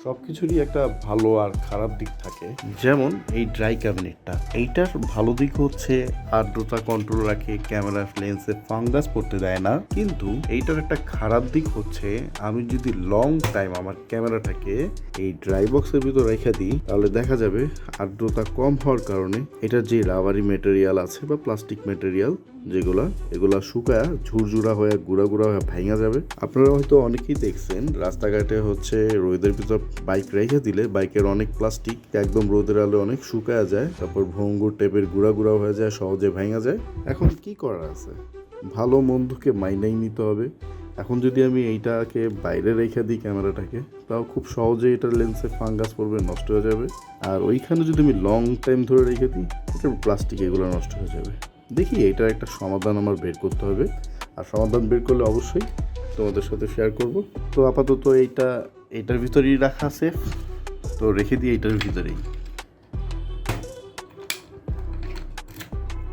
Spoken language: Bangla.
সবকিছুরই একটা ভালো আর খারাপ দিক থাকে। যেমন এই ড্রাই ক্যাবিনেটটা, এইটার ভালো দিক হচ্ছে আর্দ্রতা কন্ট্রোল রাখে, ক্যামেরা লেন্সে ফাঙ্গাস পড়তে দেয় না। কিন্তু এইটার একটা খারাপ দিক হচ্ছে আমি যদি লং টাইম আমার ক্যামেরাটাকে এই ড্রাই বক্সের ভিতর রেখে দিই, তাহলে দেখা যাবে আর্দ্রতা কম হওয়ার কারণে এটার যে রাবারি মেটেরিয়াল আছে বা প্লাস্টিক মেটেরিয়াল এগুলা শুকায় ঝুরঝুরা হয়ে গুঁড়া গুঁড়া হয়ে ভাঙা যাবে। আপনারা হয়তো অনেকেই দেখছেন রাস্তাঘাটে হচ্ছে রোদের ভিতর বাইক রেখে দিলে বাইকের অনেক প্লাস্টিক একদম রোদের আলো অনেক শুকায় যায়, তারপর ভঙ্গুর টেপের গুঁড়া গুঁড়া হয়ে যায়, সহজে ভাঙা যায়। এখন কি করার আছে, ভালো মন্দকে মাইনাই নিতে হবে। এখন যদি আমি এইটাকে বাইরে রেখে দিই ক্যামেরাটাকে, তাও খুব সহজে এটা লেন্সে ফাঙ্গাস পড়বে, নষ্ট হয়ে যাবে। আর ওইখানে যদি আমি লং টাইম ধরে রেখে দিই, এটা প্লাস্টিক এগুলো নষ্ট হয়ে যাবে। দেখি এটার একটা সমাধান আমার বের করতে হবে, আর সমাধান বের করলে অবশ্যই তোমাদের সাথে শেয়ার করব। তো আপাতত এটার ভিতরেই রাখা সেফ, তো রেখে দিই এটার ভিতরেই।